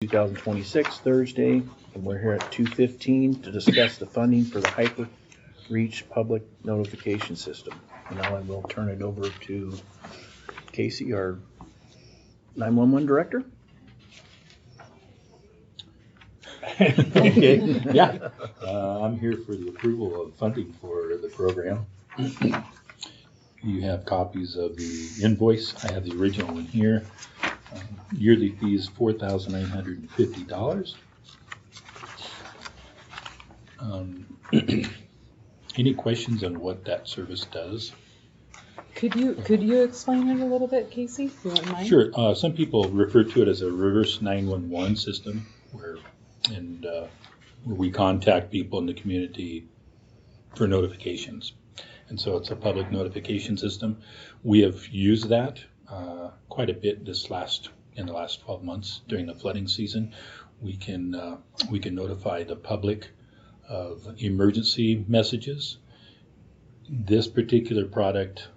2026, Thursday, and we're here at 2:15 to discuss the funding for the Hyper Reach Public Notification System. And now I will turn it over to Casey, our 911 Director. Okay, yeah. I'm here for the approval of funding for the program. You have copies of the invoice. I have the original one here. Yearly fee is $4,950. Any questions on what that service does? Could you explain it a little bit, Casey, if you wouldn't mind? Sure. Some people refer to it as a reverse 911 system, where we contact people in the community for notifications. And so it's a public notification system. We have used that quite a bit in the last 12 months during the flooding season. We can notify the public of emergency messages. This particular product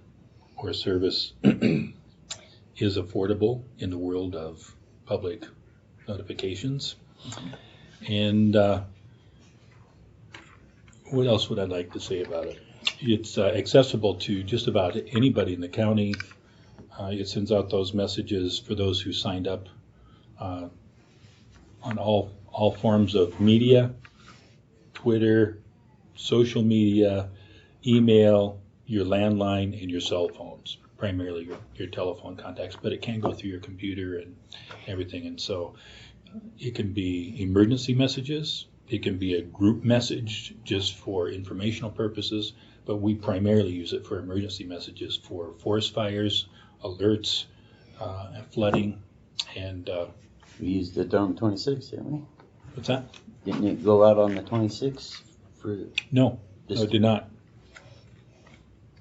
or service is affordable in the world of public notifications. And what else would I like to say about it? It's accessible to just about anybody in the county. It sends out those messages for those who signed up on all forms of media, Twitter, social media, email, your landline, and your cell phones, primarily your telephone contacts, but it can go through your computer and everything. And so it can be emergency messages, it can be a group message just for informational purposes, but we primarily use it for emergency messages for forest fires, alerts, flooding, and we used it on 26, didn't we? what's that? Didn't it go out on the 26th? No, it did not.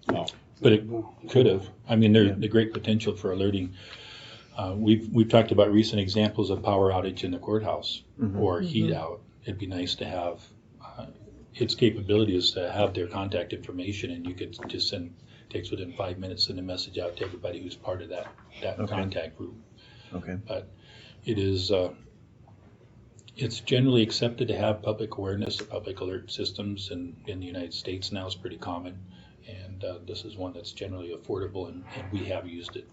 But it could have. I mean, there's the great potential for alerting. We've talked about recent examples of power outage in the courthouse or heat out. It'd be nice to have its capabilities to have their contact information, and you could just takes within 5 minutes, send a message out to everybody who's part of that contact group. Okay. But it is it's generally accepted to have public awareness of public alert systems, and in the United States now is pretty common. And this is one that's generally affordable, and we have used it.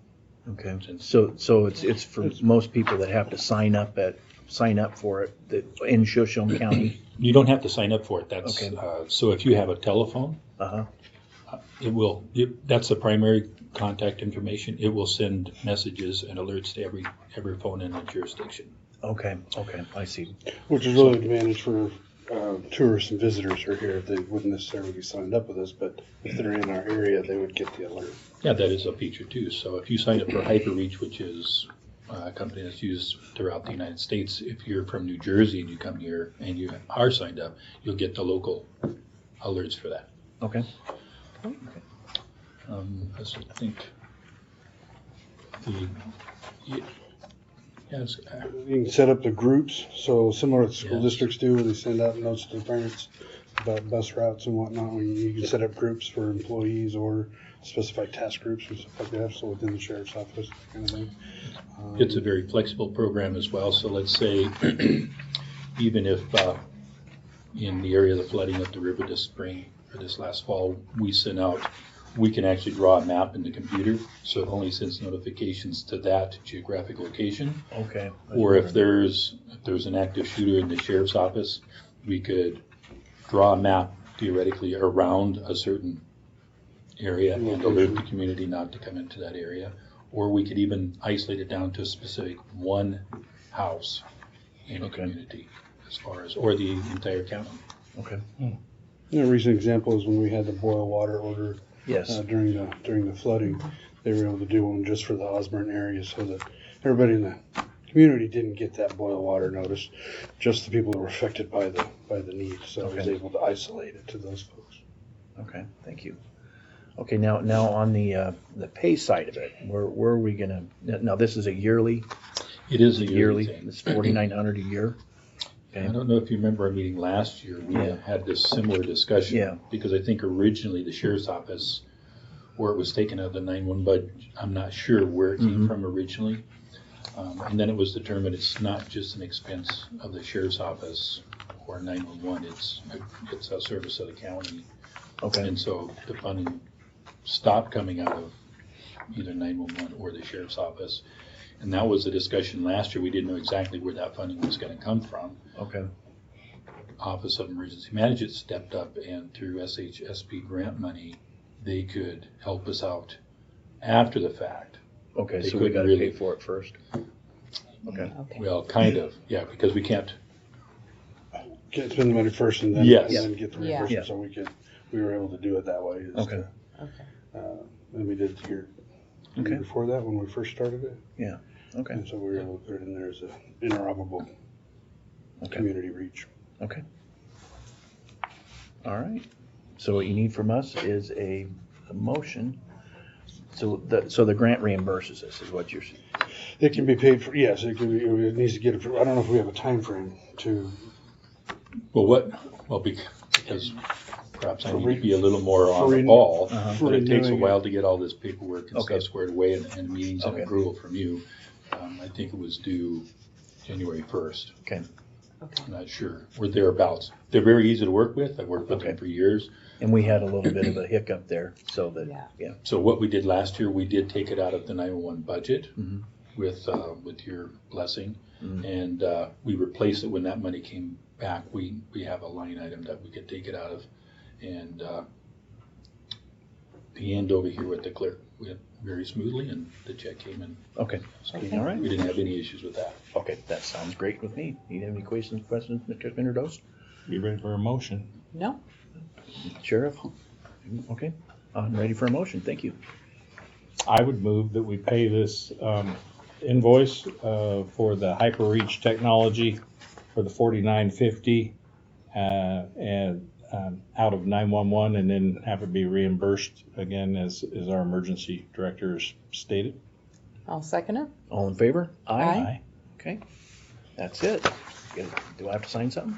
Okay. So it's for most people that have to sign up for it in Shoshone County. You don't have to sign up for it. That's okay. So if you have a telephone, that's the primary contact information. It will send messages and alerts to every phone in the jurisdiction. Okay, I see. Which is really an advantage for tourists and visitors who are here. They wouldn't necessarily be signed up with us, but if they're in our area, they would get the alert. Yeah, that is a feature too. So if you sign up for HyperReach, which is a company that's used throughout the United States, if you're from New Jersey and you come here and you are signed up, you'll get the local alerts for that. Okay. I think yes. You can set up the groups, so similar to school districts do, where they send out notes to the parents about bus routes and whatnot. You can set up groups for employees or specified task groups and stuff like that, so within the sheriff's office, kind of thing. It's a very flexible program as well. So let's say even if in the area of the flooding of the river this spring or this last fall, we can actually draw a map in the computer, so it only sends notifications to that geographic location. Okay. Or if there's an active shooter in the sheriff's office, we could draw a map theoretically around a certain area and alert the community not to come into that area. Or we could even isolate it down to a specific one house in a community, or the entire county. Okay. A recent example is when we had the boil water order. Yes. During the flooding, they were able to do one just for the Osborne area, so that everybody in the community didn't get that boil water notice, just the people that were affected by the need. So I was able to isolate it to those folks. Okay, thank you. Okay, now on the pay side of it, where are we gonna? Now this is a yearly. It is a yearly. thing. It's $4,900 a year. Okay. I don't know if you remember our meeting last year. We had this similar discussion because I think originally the sheriff's office, where it was taken out of the 911 budget, I'm not sure where it came from originally. And then it was determined it's not just an expense of the sheriff's office or 911, it's a service of the county. Okay, And so the funding stopped coming out of either 911 or the sheriff's office. And that was the discussion last year. We didn't know exactly where that funding was going to come from. okay, Office of Emergency Management stepped up, and through SHSP grant money, they could help us out after the fact. okay, They so we couldn't gotta really- pay for it first. Okay, Okay. Well, kind of, yeah, because we can't, Can't spend the money first and then, Yes. and then get the Yeah. reimbursement, so we were able to do it that way. is okay, to, Okay. And we did the year Okay. before that when we first started it. okay, And so we were able to put it in there as a interoperable okay, community reach. okay. All right, so what you need from us is a motion. So the grant reimburses us, is what you're saying? It can be paid for, yes, it can be, it needs to get it, I don't know if we have a time frame to, because perhaps I need to be a little more on for the re- ball, Uh-huh. but it takes a renewing while to get all this paperwork and Okay. stuff squared away and meetings and Okay. approval from you. I think it was due January 1st. Okay, Okay. I'm not sure. We're thereabouts. They're very easy to work with. I've worked with them Okay. for years. and we had a little bit of a hiccup there, so that, Yeah. yeah, So what we did last year, we did take it out of the 911 budget Mhm. with your blessing. Mhm. And we replaced it when that money came back. We have a line item that we could take it out of. And the end over here with the clerk went very smoothly, and the check came in. okay, Okay. all right. We didn't have any issues with that. Okay, that sounds great with me. You have any questions, Mr. Spinderdos? Be ready for a motion. No? Sheriff? Okay, I'm ready for a motion, thank you. I would move that we pay this invoice for the HyperReach technology for the $49.50 and out of 911, and then have it be reimbursed again as our emergency director has stated. I'll second it. All in favor? Aye. Okay, that's it. Do I have to sign something?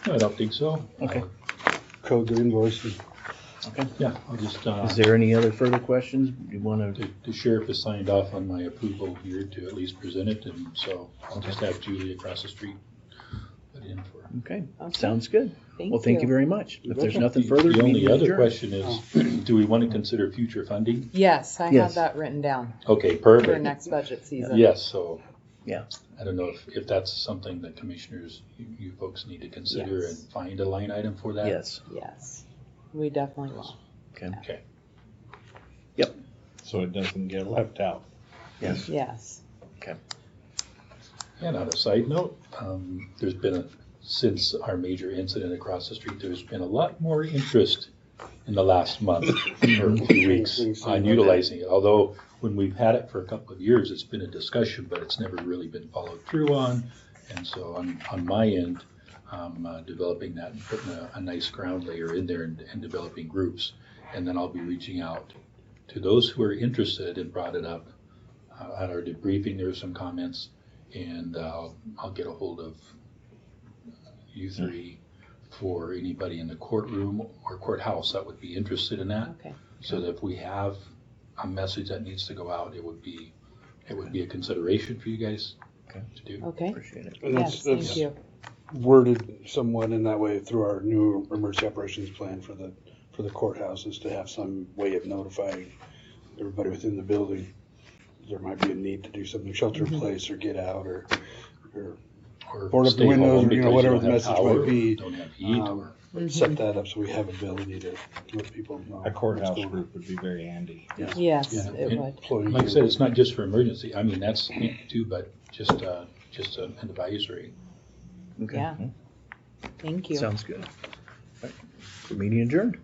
I don't think so. Okay. code the invoice. And Okay. Yeah, I'll just, Is there any other further questions? Do you want to? the sheriff has signed off on my approval here to at least present it, and so I'll just have Julie across the street put in for. Okay, Okay. sounds good. Well, thank you very much. If there's nothing The further, the only meeting other adjourned. question is, do we want to consider future funding? Yes, I Yes. have that written down Okay, for perfect. next budget season. Yes, so. Yeah. I don't know if that's something that commissioners, you folks need to consider and Yes. find a line item for that. Yes, Yes, we definitely will. Okay. So it doesn't get left out. yes. Yes. And on a side note, there's been since our major incident across the street, there's been a lot more interest in the last month or a few weeks on utilizing it. Although when we've had it for a couple of years, it's been a discussion, but it's never really been followed through on. And so on my end, I'm developing that and putting a nice ground layer in there and developing groups. And then I'll be reaching out to those who are interested and brought it up. At our debriefing, there were some comments, and I'll get a hold of you three for anybody in the courtroom or courthouse that would be interested in that. Okay. So that if we have a message that needs to go out, it would be a consideration for you guys Okay. to do. Okay. Appreciate it. and Yes, thank you. worded somewhat in that way through our new emergency operations plan for the courthouses to have some way of notifying everybody within the building. There might be a need to do something, shelter in place or get out or Or board up the stay windows, home or, you know, because whatever don't the have message power, might be. Don't have heat, or Set that up so we have ability to let people know. A courthouse what's going on. group would be very handy. Yes, Yeah, it and- would. Employee like I said, it's not just for emergency. I mean, that's too, but just an advisory. Okay. Yeah. Thank you. Sounds good. All right. Meeting adjourned.